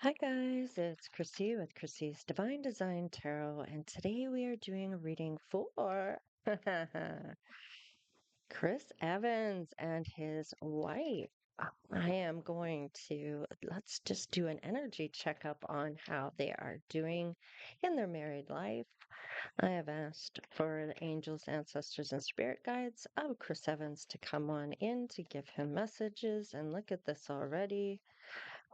Hi guys, it's Chrissie with Chrissie's Divine Design Tarot, and today we are doing a reading for Chris Evans and his wife. I am going to let's just do an energy checkup on how they are doing in their married life. I have asked for the angels, ancestors, and spirit guides of Chris Evans to come on in to give him messages. And look at this already.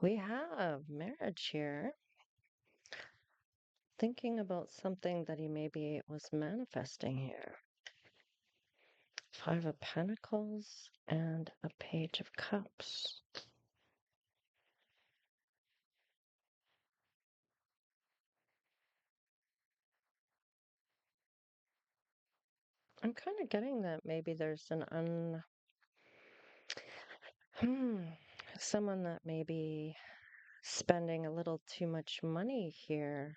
We have marriage here. Thinking about something that he maybe was manifesting here. Five of Pentacles and a Page of Cups. I'm kind of getting that maybe there's hmm, someone that may be spending a little too much money here.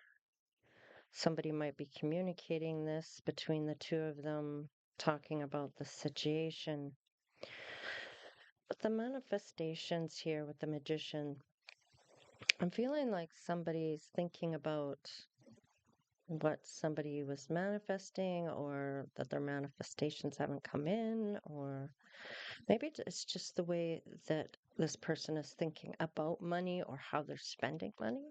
Somebody might be communicating this between the two of them, talking about the situation. But the manifestations here with the Magician, I'm feeling like somebody's thinking about what somebody was manifesting, or that their manifestations haven't come in, or maybe it's just the way that this person is thinking about money or how they're spending money.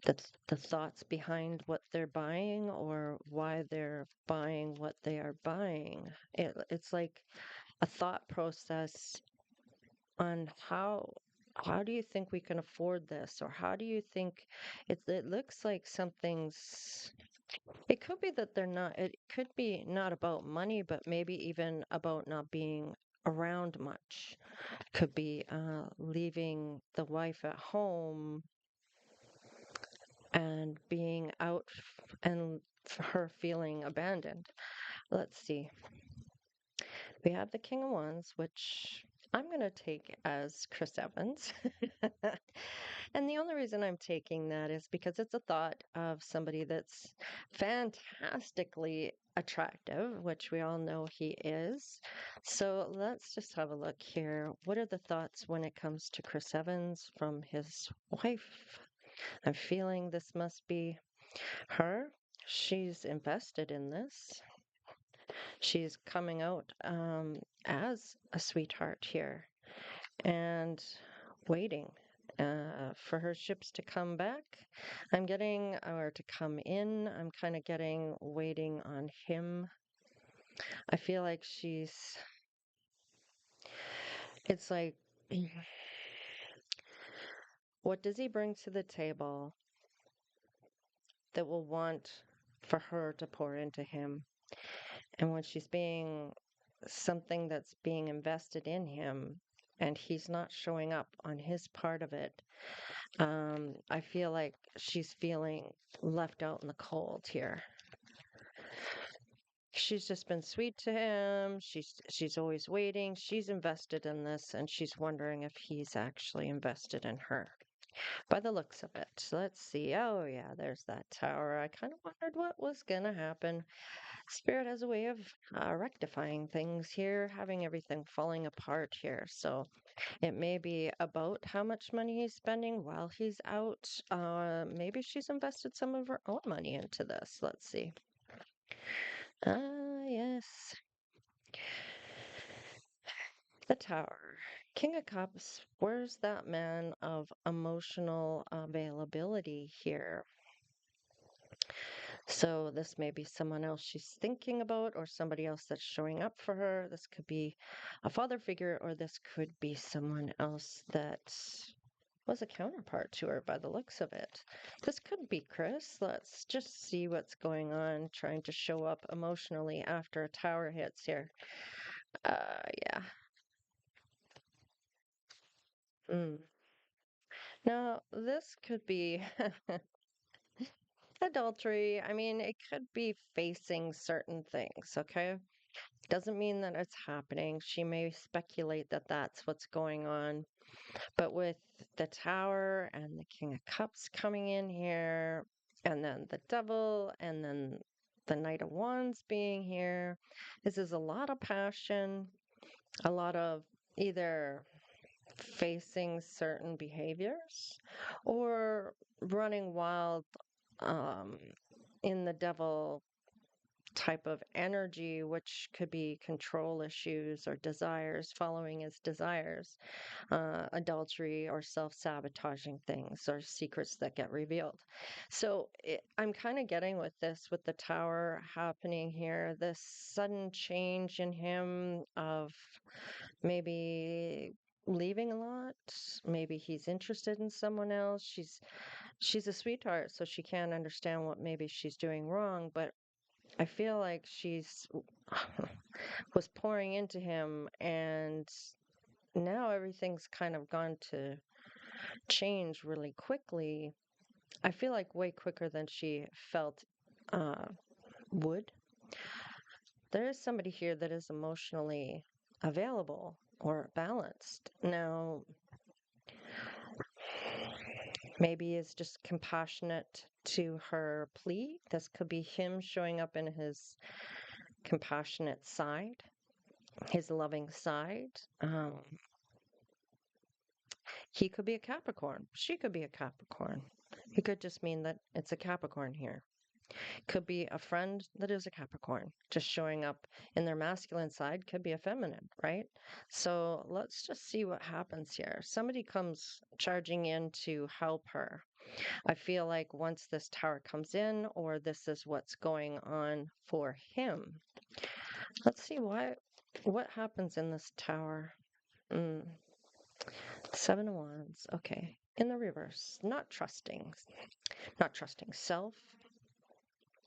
That's the thoughts behind what they're buying or why they're buying what they are buying. It's like a thought process on how do you think we can afford this, or how do you think it looks like something's. It could be that they're not, it could be not about money, but maybe even about not being around much. Could be leaving the wife at home and being out and her feeling abandoned. Let's see. We have the King of Wands, which I'm going to take as Chris Evans. And the only reason I'm taking that is because it's a thought of somebody that's fantastically attractive, which we all know he is. So let's just have a look here. What are the thoughts when it comes to Chris Evans from his wife? I'm feeling this must be her. She's invested in this. She's coming out as a sweetheart here and waiting for her ships to come back. I'm getting, or to come in. I'm kind of getting waiting on him. I feel like it's like, what does he bring to the table that will want for her to pour into him? And when she's being something that's being invested in him, and he's not showing up on his part of it, I feel like she's feeling left out in the cold here. She's just been sweet to him. She's always waiting. She's invested in this, and she's wondering if he's actually invested in her. By the looks of it. So let's see. Oh yeah, there's that tower. I kind of wondered what was gonna happen. Spirit has a way of rectifying things here, having everything falling apart here. So it may be about how much money he's spending while he's out. Maybe she's invested some of her own money into this. Let's see. Ah, yes. The Tower. King of Cups. Where's that man of emotional availability here? So this may be someone else she's thinking about, or somebody else that's showing up for her. This could be a father figure, or this could be someone else that was a counterpart to her by the looks of it. This could be Chris. Let's just see what's going on, trying to show up emotionally after a tower hits here. Yeah. Mm. Now, this could be adultery. I mean, it could be facing certain things, okay? Doesn't mean that it's happening. She may speculate that that's what's going on. But with the Tower and the King of Cups coming in here, and then the Devil, and then the Knight of Wands being here, this is a lot of passion, a lot of either facing certain behaviors or running wild um, in the devil type of energy, which could be control issues or desires, following his desires, adultery or self sabotaging things or secrets that get revealed. So I'm kind of getting with this, with the tower happening here, this sudden change in him of maybe leaving a lot, maybe he's interested in someone else. She's a sweetheart, so she can't understand what maybe she's doing wrong, but I feel like she's was pouring into him, and now everything's kind of gone to change really quickly. I feel like way quicker than she felt uh, would. There is somebody here that is emotionally available or balanced. Now, maybe is just compassionate to her plea. This could be him showing up in his compassionate side, his loving side. He could be a Capricorn. She could be a Capricorn. It could just mean that it's a Capricorn here. Could be a friend that is a Capricorn, just showing up in their masculine side, could be a feminine, right? So let's just see what happens here. Somebody comes charging in to help her. I feel like once this tower comes in, or this is what's going on for him. Let's see what happens in this tower. Mm, 7 of Wands. Okay. In the reverse, not trusting self,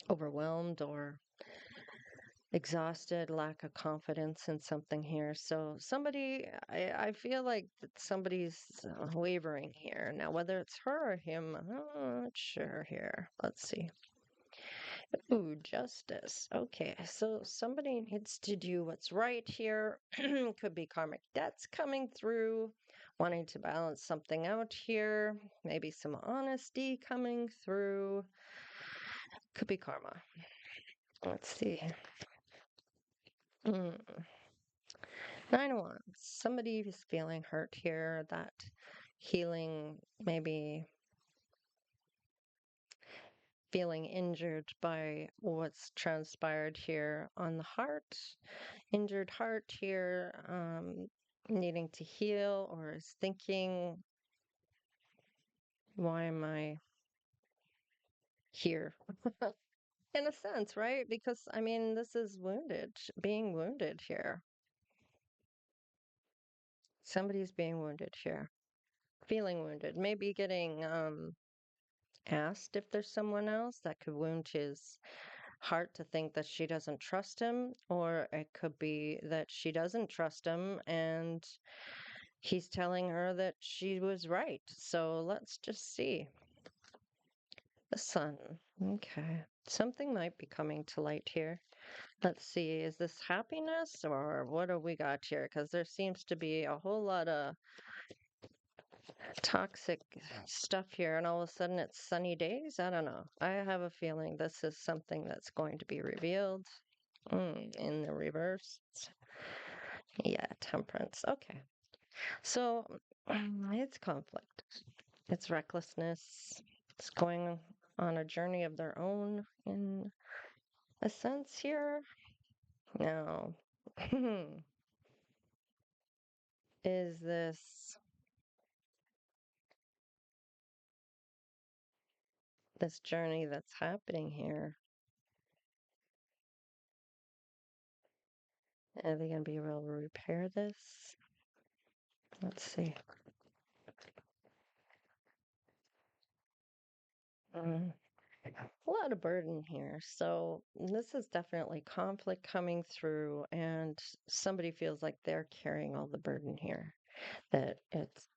overwhelmed or exhausted, lack of confidence in something here. So I feel like that somebody's wavering here. Now, whether it's her or him, I'm not sure here. Let's see. Ooh, justice. Okay, so somebody needs to do what's right here. Could be karmic debts coming through, wanting to balance something out here. Maybe some honesty coming through. Could be karma. Let's see. Mm. 9 of Wands. Somebody is feeling hurt here. That healing, maybe feeling injured by what's transpired here on the heart. Injured heart here, needing to heal, or is thinking, why am I here? In a sense, right? Because I mean, this is being wounded here. Somebody's being wounded here, feeling wounded, maybe getting asked if there's someone else that could wound his heart to think that she doesn't trust him, or it could be that she doesn't trust him and he's telling her that she was right. So let's just see. The sun. Okay. Something might be coming to light here. Let's see. Is this happiness or what do we got here? Because there seems to be a whole lot of toxic stuff here, and all of a sudden it's sunny days. I don't know. I have a feeling this is something that's going to be revealed. In the reverse. Yeah, temperance. Okay. So it's conflict, it's recklessness, it's going on a journey of their own in a sense here. Now, is this journey that's happening here, are they going to be able to repair this? Let's see. Mm, a lot of burden here. So this is definitely conflict coming through, and somebody feels like they're carrying all the burden here. That it's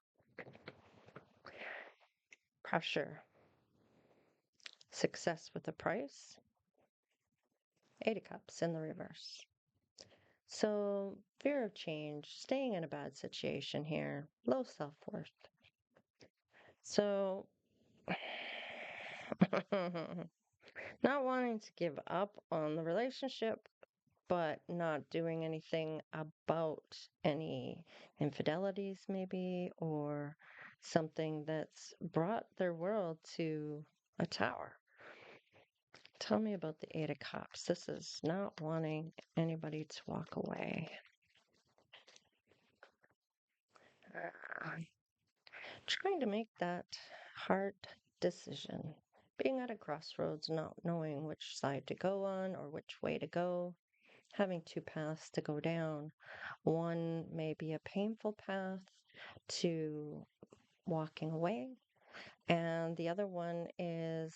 pressure, success with a price, 8 of Cups in the reverse. So fear of change, staying in a bad situation here, low self-worth. So not wanting to give up on the relationship, but not doing anything about any infidelities, maybe, or something that's brought their world to a tower. Tell me about the Eight of Cups. This is not wanting anybody to walk away. Uh, Trying to make that hard decision. Being at a crossroads, not knowing which side to go on or which way to go. Having two paths to go down. One may be a painful path to walking away, and the other one is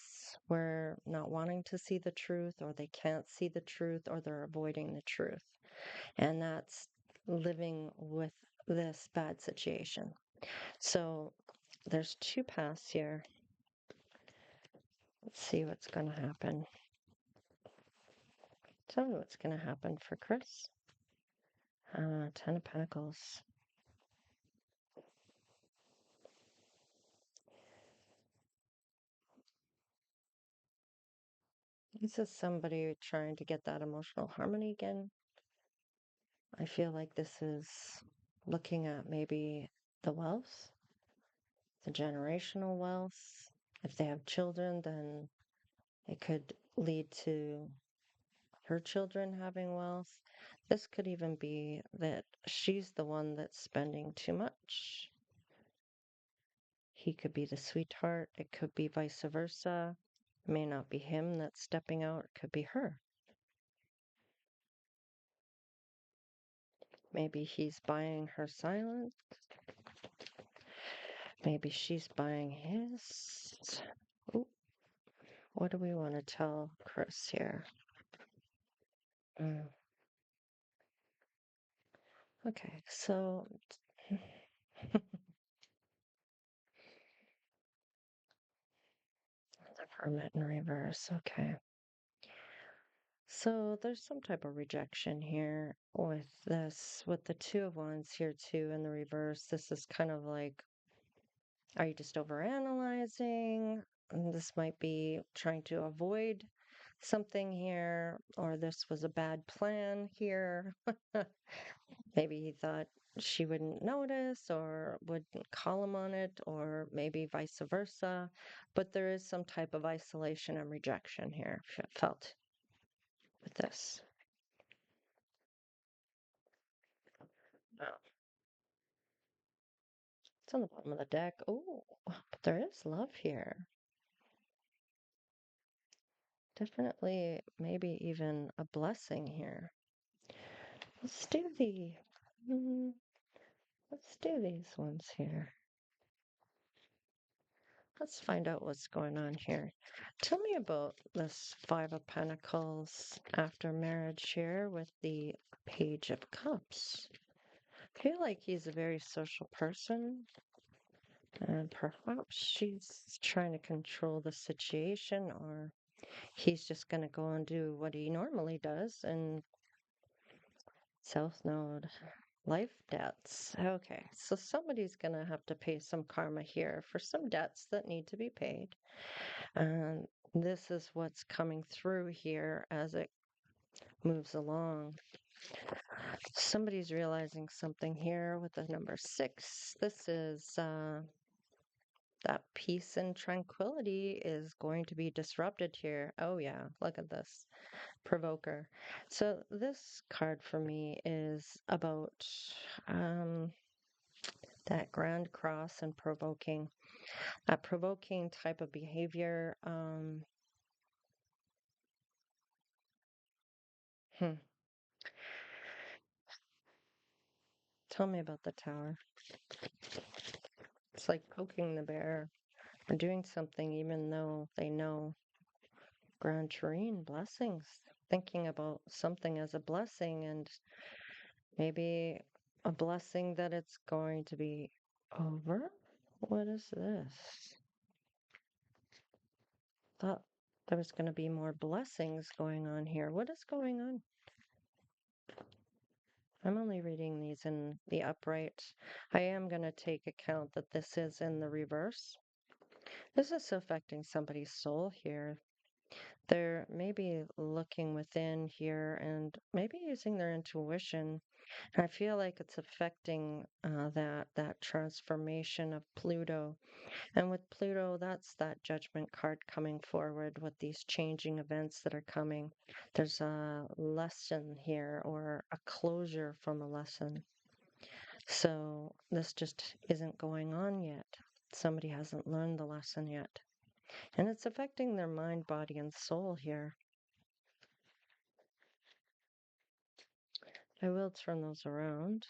where not wanting to see the truth, or they can't see the truth, or they're avoiding the truth. And that's living with this bad situation. So there's two paths here. Let's see what's going to happen. Tell me what's going to happen for Chris. Ten of Pentacles. This is somebody trying to get that emotional harmony again. I feel like this is looking at maybe the wealth, the generational wealth. If they have children, then it could lead to her children having wealth. This could even be that she's the one that's spending too much. He could be the sweetheart. It could be vice versa. It may not be him that's stepping out. It could be her. Maybe he's buying her silence. Maybe she's buying his. Ooh, what do we want to tell Chris here? Mm. Okay, so the Hermit in reverse. Okay. So there's some type of rejection here with this, with the Two of Wands here too in the reverse. This is kind of like, are you just overanalyzing? And this might be trying to avoid something here, or this was a bad plan here. Maybe he thought she wouldn't notice or wouldn't call him on it, or maybe vice versa. But there is some type of isolation and rejection here felt with this. Oh, it's on the bottom of the deck. Oh, but there is love here. Definitely, maybe even a blessing here. Let's do the, mm, let's do these ones here. Let's find out what's going on here. Tell me about this Five of Pentacles after marriage here with the Page of Cups. I feel like he's a very social person, and perhaps she's trying to control the situation, or he's just going to go and do what he normally does and South Node. Life debts. Okay, so somebody's going to have to pay some karma here for some debts that need to be paid. And this is what's coming through here as it moves along. Somebody's realizing something here with the number 6. This is that peace and tranquility is going to be disrupted here. Oh, yeah, look at this. Provoker. So this card for me is about that Grand Cross and provoking. A provoking type of behavior. Hmm. Tell me about the Tower. It's like poking the bear or doing something even though they know. Grand Terrain, blessings. Thinking about something as a blessing, and maybe a blessing that it's going to be over. What is this? Thought there was going to be more blessings going on here. What is going on? I'm only reading these in the upright. I am going to take account that this is in the reverse. This is affecting somebody's soul here. They're maybe looking within here and maybe using their intuition. I feel like it's affecting that transformation of Pluto. And with Pluto, that's that judgment card coming forward with these changing events that are coming. There's a lesson here or a closure from a lesson. So this just isn't going on yet. Somebody hasn't learned the lesson yet. And it's affecting their mind, body, and soul here. I will turn those around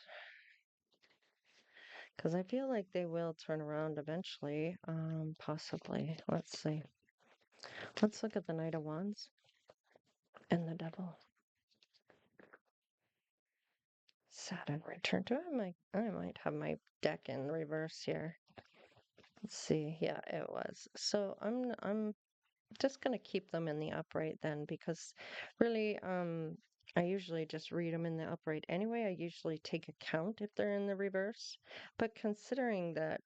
because I feel like they will turn around eventually, possibly. Let's see. Let's look at the Knight of Wands and the Devil. Saturn return. I might have my deck in reverse here. Let's see. Yeah, it was. So I'm just gonna keep them in the upright then because really I usually just read them in the upright anyway. I usually take account if they're in the reverse. But considering that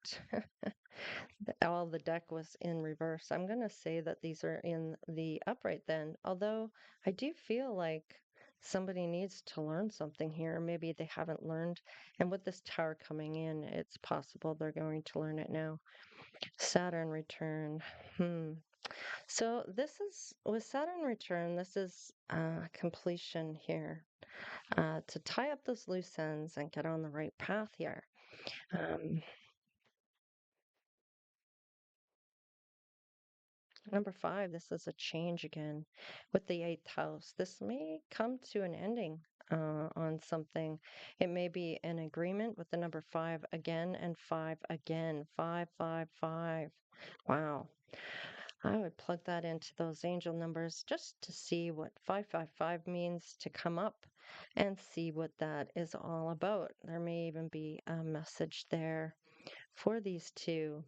all the deck was in reverse, I'm gonna say that these are in the upright then. Although I do feel like somebody needs to learn something here. Maybe they haven't learned. And with this tower coming in, it's possible they're going to learn it now. Saturn return. Hmm. So this is with Saturn return, this is completion here to tie up those loose ends and get on the right path here. Um, Number five, this is a change again with the eighth house. This may come to an ending on something. It may be an agreement with the number five again and five again. Five, five, five. Wow. I would plug that into those angel numbers just to see what 555 means to come up and see what that is all about. There may even be a message there for these two.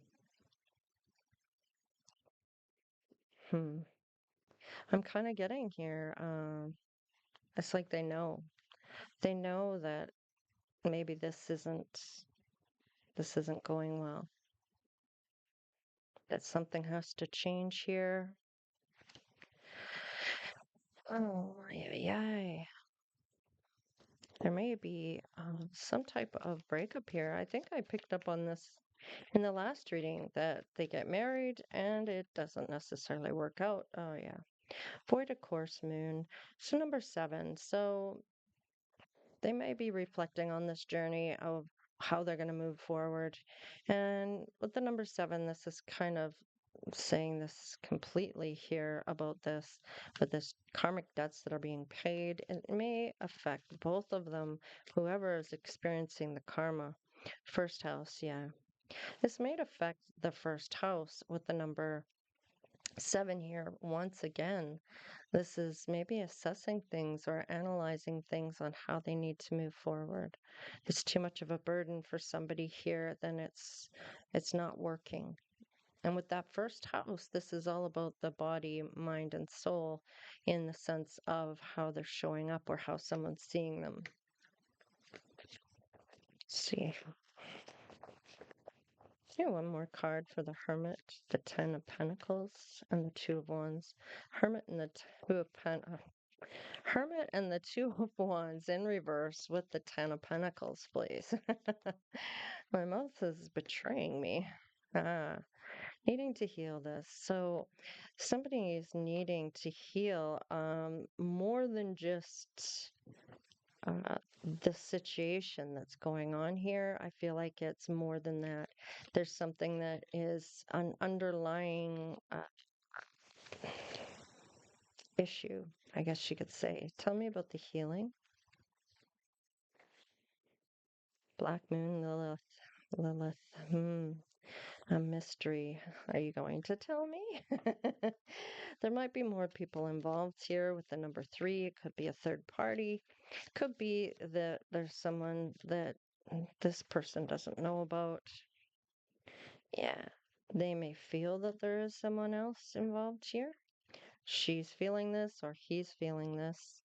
Hmm. I'm kind of getting here. It's like they know. They know that maybe this isn't going well. That something has to change here. Oh, yeah. There may be some type of breakup here. I think I picked up on this in the last reading that they get married and it doesn't necessarily work out. Oh, yeah. Void of course, moon. So, number seven. So, they may be reflecting on this journey of how they're going to move forward. And with the number seven, this is kind of saying this completely here about this, but this karmic debts that are being paid, it may affect both of them, whoever is experiencing the karma. First house, yeah. This may affect the first house with the number seven here once again. This is maybe assessing things or analyzing things on how they need to move forward. It's too much of a burden for somebody here, then it's not working. And with that first house, this is all about the body, mind, and soul in the sense of how they're showing up or how someone's seeing them. Let's see. Yeah, one more card for the Hermit, the Ten of Pentacles, and the Two of Wands. Hermit and the Two of Hermit and the Two of Wands in reverse with the Ten of Pentacles, please. My mouth is betraying me. Ah, needing to heal this. So somebody is needing to heal more than just uh, the situation that's going on here. I feel like it's more than that. There's something that is an underlying issue, I guess you could say. Tell me about the healing. Black Moon, Lilith. Lilith. A mystery. Are you going to tell me? There might be more people involved here with the number three. It could be a third party. Could be that there's someone that this person doesn't know about. Yeah. They may feel that there is someone else involved here. She's feeling this or he's feeling this.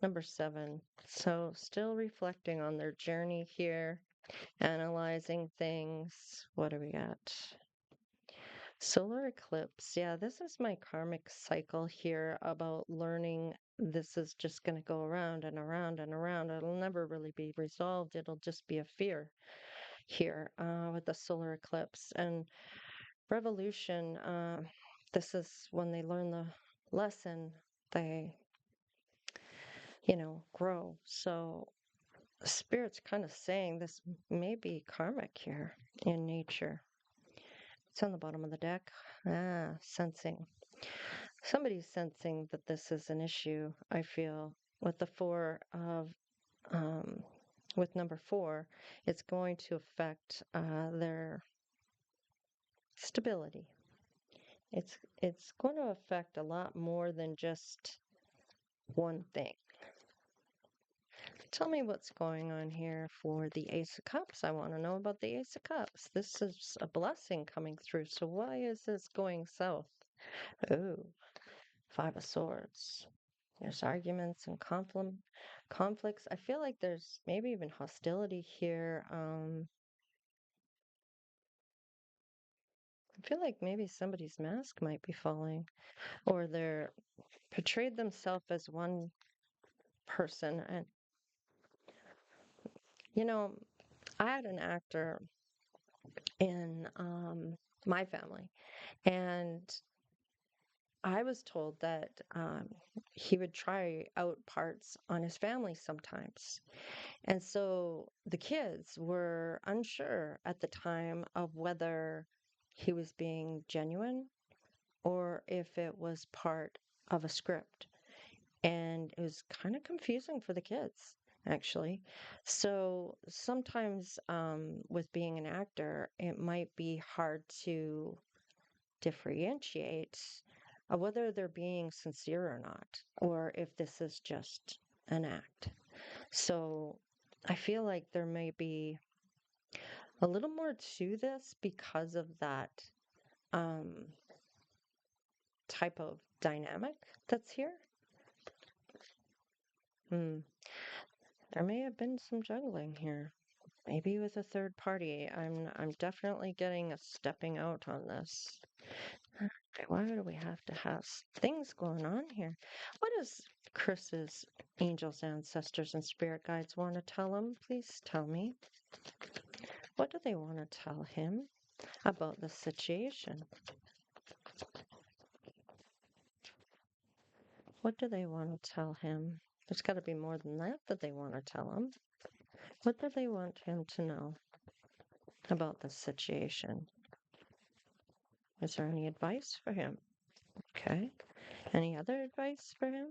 Number seven. So, still reflecting on their journey here, analyzing things. What do we got? Solar eclipse. Yeah, this is my karmic cycle here about learning this is just going to go around and around and around. It'll never really be resolved. It'll just be a fear here with the solar eclipse. And revolution, this is when they learn the lesson, they, grow. So Spirit's kind of saying this may be karmic here in nature. It's on the bottom of the deck. Sensing. Somebody's sensing that this is an issue, I feel, with the um, with number four, it's going to affect their stability. It's going to affect a lot more than just one thing. Tell me what's going on here for the Ace of Cups. I want to know about the Ace of Cups. This is a blessing coming through. So why is this going south? Oh, Five of Swords. There's arguments and conflicts. I feel like there's maybe even hostility here. I feel like maybe somebody's mask might be falling, or they're portrayed themselves as one person. And, you know, I had an actor in my family, and I was told that he would try out parts on his family sometimes. And so the kids were unsure at the time of whether he was being genuine or if it was part of a script. And it was kind of confusing for the kids, actually. So sometimes with being an actor, it might be hard to differentiate whether they're being sincere or not, or if this is just an act. So I feel like there may be a little more to this because of that um, type of dynamic that's here. Hmm. There may have been some juggling here, maybe with a third party. I'm definitely getting a stepping out on this. Okay, why do we have to have things going on here? What does Chris's angels, ancestors, and spirit guides want to tell him? Please tell me. What do they want to tell him about the situation? What do they want to tell him? There's got to be more than that they want to tell him. What do they want him to know about the situation? Is there any advice for him? Okay. Any other advice for him?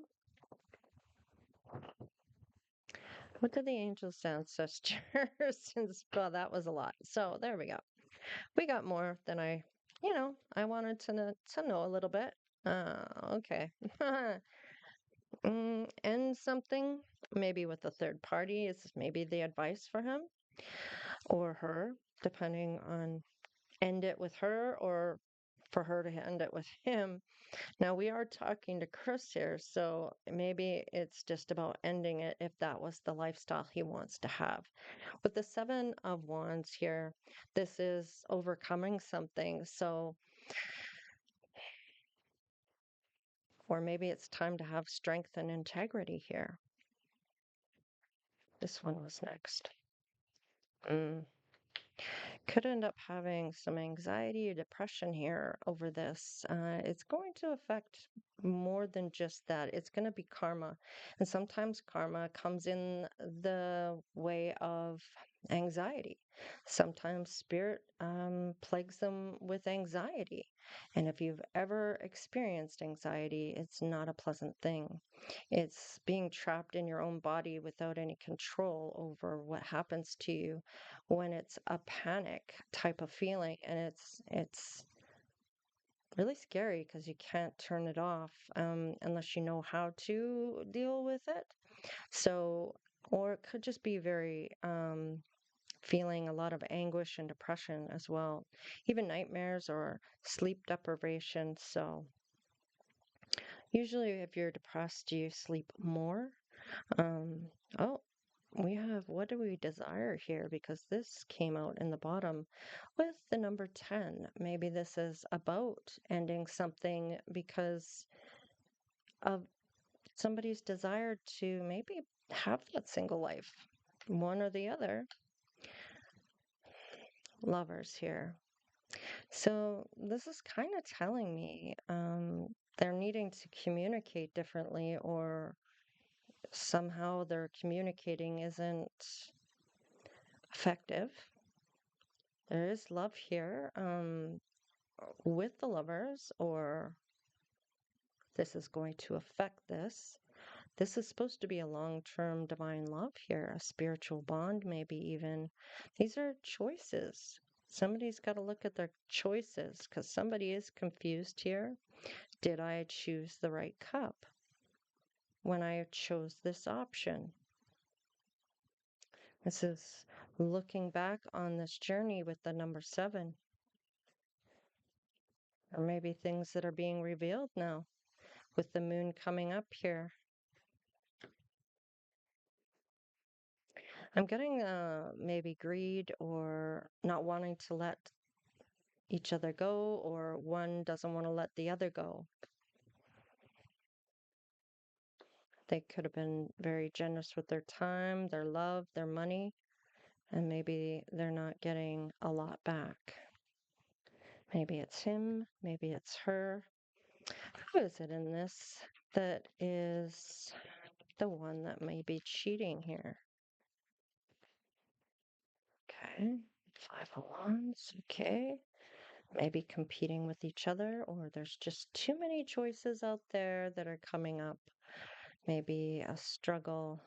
What do the angels, ancestors, well, that was a lot. So there we go. We got more than I wanted to know a little bit. Okay. End something, maybe with a third party is maybe the advice for him or her, depending on end it with her or for her to end it with him. Now we are talking to Chris here, so maybe it's just about ending it if that was the lifestyle he wants to have. With the Seven of Wands here, this is overcoming something. So, or maybe it's time to have strength and integrity here. This one was next. Could end up having some anxiety or depression here over this. It's going to affect more than just that. It's going to be karma. And sometimes karma comes in the way of anxiety. Sometimes spirit plagues them with anxiety. And if you've ever experienced anxiety, it's not a pleasant thing. It's being trapped in your own body without any control over what happens to you when it's a panic type of feeling, and it's really scary because you can't turn it off unless you know how to deal with it. So, or it could just be very feeling a lot of anguish and depression as well, even nightmares or sleep deprivation. So usually if you're depressed, you sleep more. um oh, we have what do we desire here? Because this came out in the bottom with the number 10. Maybe this is about ending something because of somebody's desire to maybe have that single life, one or the other. Lovers here. So this is kind of telling me they're needing to communicate differently, or somehow their communicating isn't effective. There is love here with the lovers, or this is going to affect this. This is supposed to be a long-term divine love here, a spiritual bond, maybe even. These are choices. Somebody's got to look at their choices because somebody is confused here. Did I choose the right cup when I chose this option? This is looking back on this journey with the number 7, or maybe things that are being revealed now with the moon coming up here. I'm getting maybe greed or not wanting to let each other go, or one doesn't want to let the other go. They could have been very generous with their time, their love, their money, and maybe they're not getting a lot back. Maybe it's him, maybe it's her. Who is it in this that is the one that may be cheating here? Okay, 5 of Wands, okay. Maybe competing with each other, or there's just too many choices out there that are coming up. Maybe a struggle,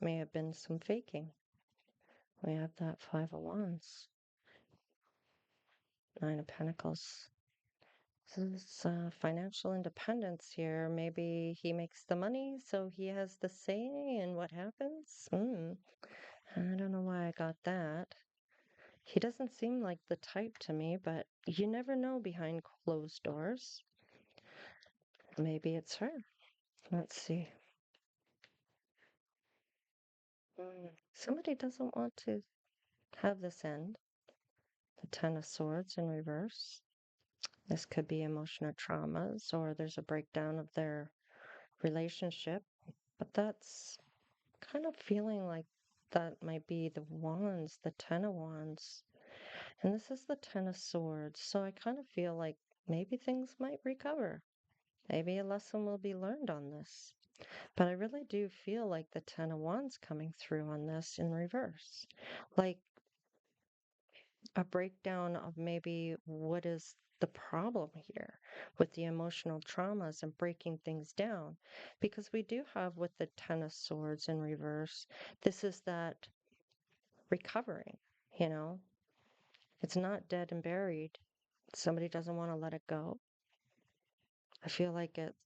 may have been some faking. We have that 5 of Wands, 9 of Pentacles. This is financial independence here. Maybe he makes the money, so he has the say in what happens. I don't know why I got that. He doesn't seem like the type to me, but you never know behind closed doors. Maybe it's her. Let's see. Somebody doesn't want to have this end. The 10 of Swords in reverse. This could be emotional traumas, or there's a breakdown of their relationship. But that's kind of feeling like that might be the Wands, the 10 of Wands. And this is the 10 of Swords. So I kind of feel like maybe things might recover. Maybe a lesson will be learned on this. But I really do feel like the 10 of Wands coming through on this in reverse. Like a breakdown of maybe what is the problem here with the emotional traumas and breaking things down. Because we do have with the 10 of Swords in reverse, this is that recovering, you know, it's not dead and buried. Somebody doesn't want to let it go. I feel like it's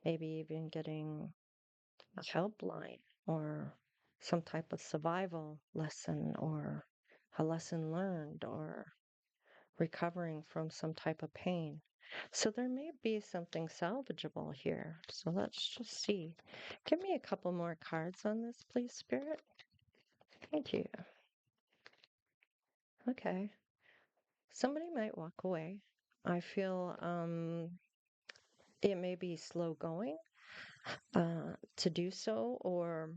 maybe even getting a helpline or some type of survival lesson or a lesson learned or recovering from some type of pain. So there may be something salvageable here. So let's just see. Give me a couple more cards on this, please, Spirit. Thank you. Okay. Somebody might walk away. I feel it may be slow going to do so, or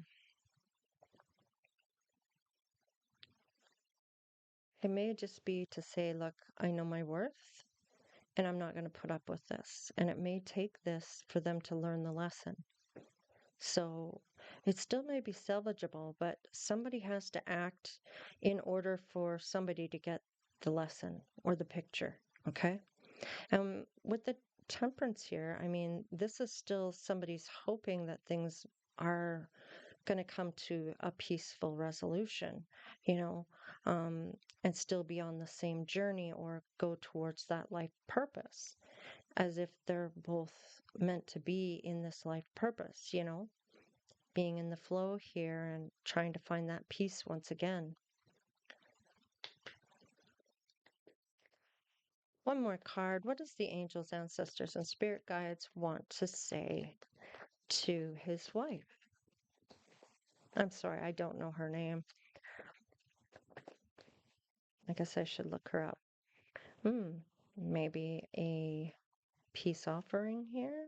it may just be to say, look, I know my worth and I'm not going to put up with this. And it may take this for them to learn the lesson. So it still may be salvageable, but somebody has to act in order for somebody to get the lesson or the picture. Okay. And with the temperance here, I mean, this is still somebody's hoping that things are going to come to a peaceful resolution, you know, and still be on the same journey or go towards that life purpose, as if they're both meant to be in this life purpose, you know, being in the flow here and trying to find that peace once again. One more card. What does the angels, ancestors, and spirit guides want to say to his wife. I'm sorry, I don't know her name. I guess I should look her up. Hmm, maybe a peace offering here?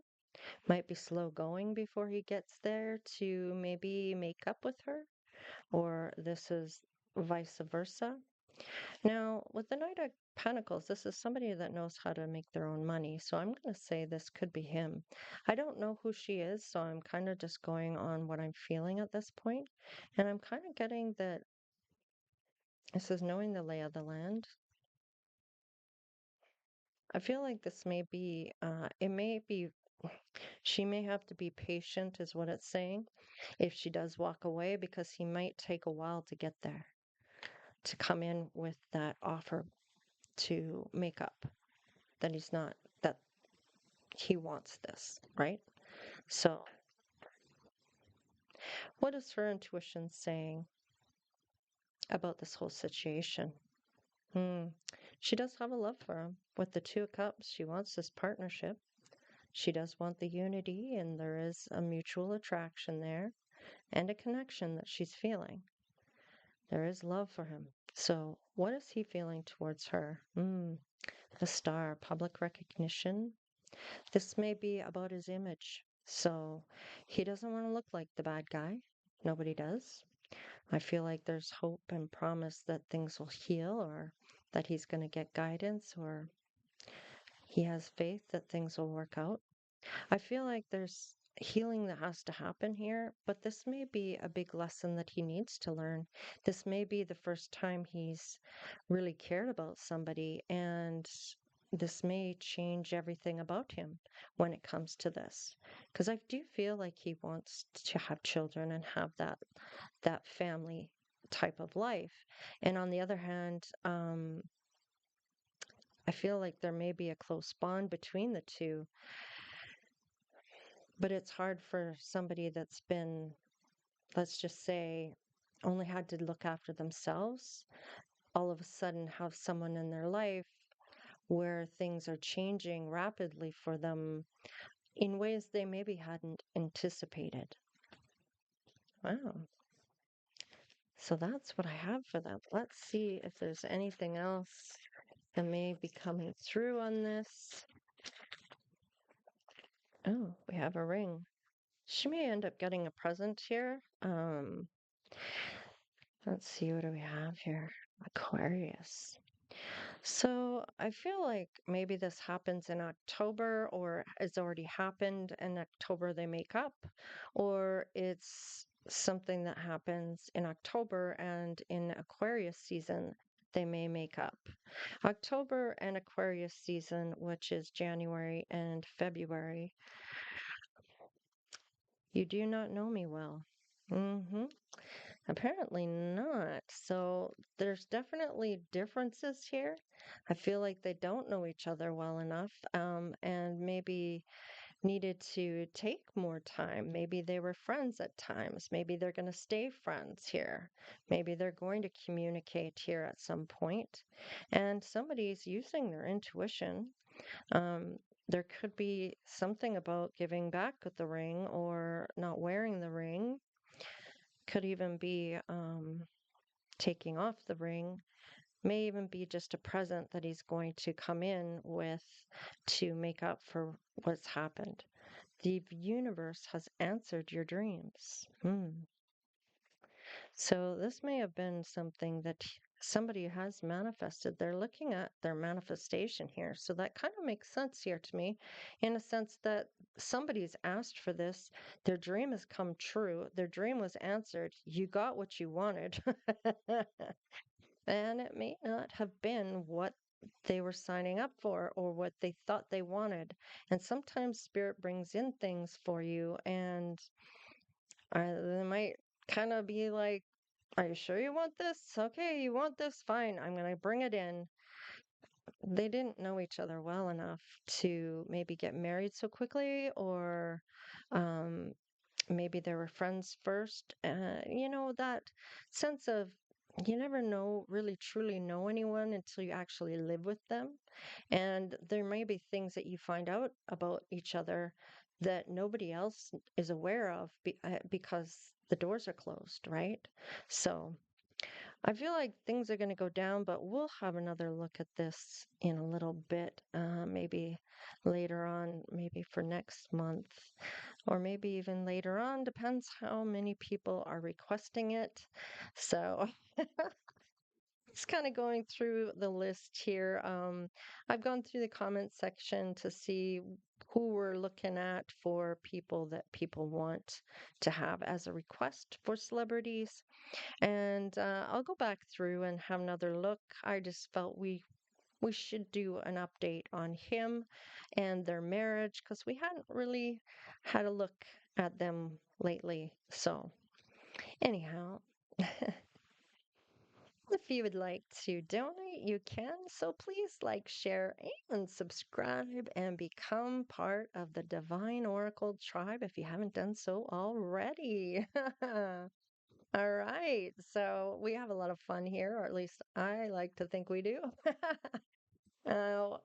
Might be slow going before he gets there to maybe make up with her, or this is vice versa. Now, with the Knight of Pentacles, this is somebody that knows how to make their own money. So I'm going to say this could be him. I don't know who she is, so I'm kind of just going on what I'm feeling at this point. And I'm kind of getting that this is knowing the lay of the land. I feel like this may be, it may be, she may have to be patient, is what it's saying, if she does walk away, because he might take a while to get there, to come in with that offer to make up that he's not, that he wants this, right? So, what is her intuition saying about this whole situation? Hmm. She does have a love for him. With the Two of Cups, she wants this partnership. She does want the unity, and there is a mutual attraction there and a connection that she's feeling. There is love for him. So, what is he feeling towards her? The Star, public recognition. This may be about his image. So, he doesn't want to look like the bad guy. Nobody does. I feel like there's hope and promise that things will heal, or that he's going to get guidance, or he has faith that things will work out. I feel like there's healing that has to happen here, but this may be a big lesson that he needs to learn. This may be the first time he's really cared about somebody, and this may change everything about him when it comes to this. Because I do feel like he wants to have children and have that family type of life. And on the other hand, I feel like there may be a close bond between the two, but it's hard for somebody that's been, let's just say, only had to look after themselves, all of a sudden have someone in their life where things are changing rapidly for them in ways they maybe hadn't anticipated. Wow. So that's what I have for them. Let's see if there's anything else that may be coming through on this. Oh, we have a ring. She may end up getting a present here. Let's see, what do we have here? Aquarius. So I feel like maybe this happens in October, or it's already happened in October they make up, or it's something that happens in October and in Aquarius season they may make up. October and Aquarius season, which is January and February. You do not know me well. Mm-hmm. Apparently not. So there's definitely differences here. I feel like they don't know each other well enough, and maybe needed to take more time. Maybe they were friends at times. Maybe they're going to stay friends here. Maybe they're going to communicate here at some point. And somebody's using their intuition. Um, there could be something about giving back with the ring or not wearing the ring. Could even be taking off the ring, may even be just a present that he's going to come in with to make up for what's happened. The universe has answered your dreams. So this may have been something that somebody has manifested. They're looking at their manifestation here. So that kind of makes sense here to me, in a sense that somebody's asked for this. Their dream has come true. Their dream was answered. You got what you wanted. And it may not have been what they were signing up for or what they thought they wanted. And sometimes spirit brings in things for you, and they might kind of be like, are you sure you want this? Okay, you want this? Fine, I'm going to bring it in. They didn't know each other well enough to maybe get married so quickly, or um, maybe they were friends first. That sense of you never know, really truly know anyone until you actually live with them. And there may be things that you find out about each other that nobody else is aware of because the doors are closed, right? So I feel like things are going to go down, but we'll have another look at this in a little bit, maybe later on, maybe for next month, or maybe even later on, depends how many people are requesting it. So just kind of going through the list here. I've gone through the comment section to see who we're looking at for people that people want to have as a request for celebrities. And I'll go back through and have another look. I just felt we should do an update on him and their marriage because we hadn't really had a look at them lately. So, anyhow, if you would like to donate, you can. So please like, share, and subscribe and become part of the Divine Oracle tribe if you haven't done so already. All right. So we have a lot of fun here, or at least I like to think we do. uh,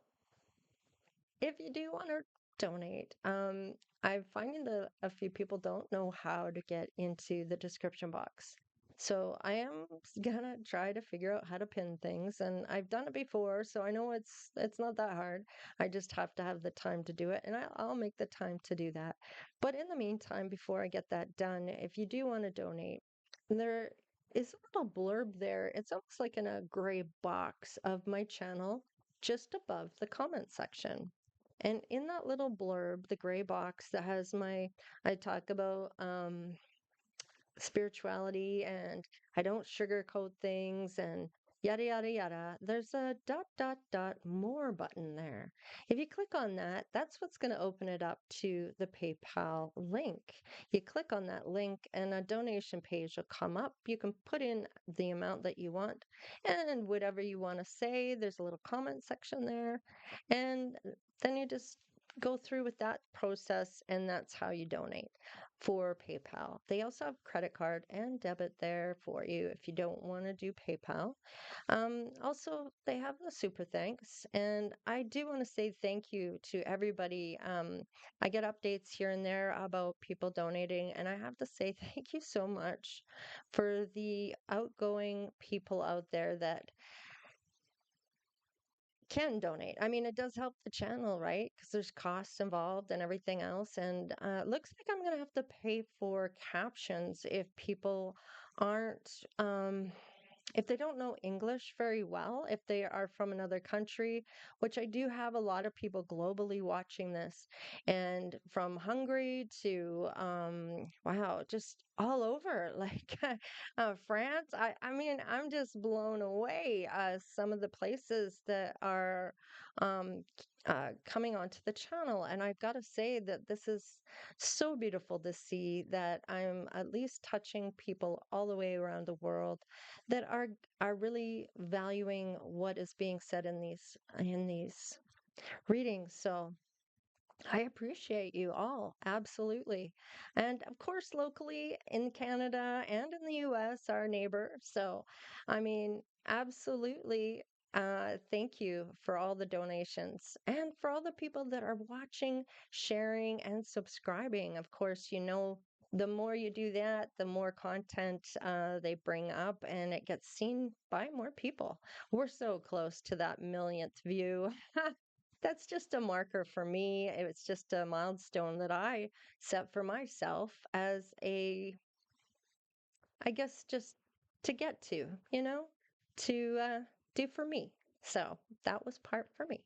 if you do want to donate, I'm finding that a few people don't know how to get into the description box. So I am gonna try to figure out how to pin things, and I've done it before, so I know it's not that hard. I just have to have the time to do it, and I'll make the time to do that. But in the meantime, before I get that done, if you do want to donate, there is a little blurb there. It's almost like in a gray box of my channel, just above the comment section. And in that little blurb, the gray box that has I talk about spirituality and I don't sugarcoat things and yada yada yada. There's a dot dot dot more button there. If you click on that, that's what's going to open it up to the PayPal link. You click on that link and a donation page will come up. You can put in the amount that you want and whatever you want to say. There's a little comment section there. And then you just go through with that process and that's how you donate for PayPal. They also have credit card and debit there for you if you don't want to do PayPal. Also, they have the super thanks. And I do want to say thank you to everybody. I get updates here and there about people donating, and I have to say thank you so much for the outgoing people out there that can donate. I mean, it does help the channel, right? Because there's costs involved and everything else. And it looks like I'm going to have to pay for captions if people aren't, if they don't know English very well, if they are from another country, which I do have a lot of people globally watching this, and from Hungary to, wow, just all over, like France. I mean, I'm just blown away. Some of the places that are coming onto the channel, and I've got to say that this is so beautiful to see that I'm at least touching people all the way around the world that are really valuing what is being said in these readings. So I appreciate you all, absolutely. And of course, locally in Canada and in the US, our neighbor. So, I mean, absolutely. Thank you for all the donations and for all the people that are watching, sharing, and subscribing. Of course, the more you do that, the more content they bring up and it gets seen by more people. We're so close to that millionth view. That's just a marker for me. It's just a milestone that I set for myself as I guess just to get to do for me. So that was part for me.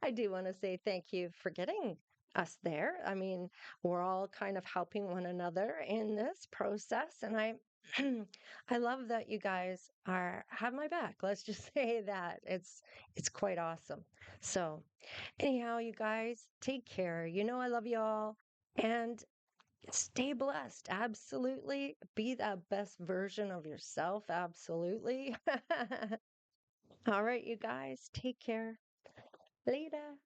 I do want to say thank you for getting us there. I mean, we're all kind of helping one another in this process, and I love that you guys are have my back. Let's just say that it's quite awesome. So, anyhow, you guys take care. You know I love you all, and stay blessed. Absolutely. Be that best version of yourself. Absolutely. All right, you guys, take care. Later.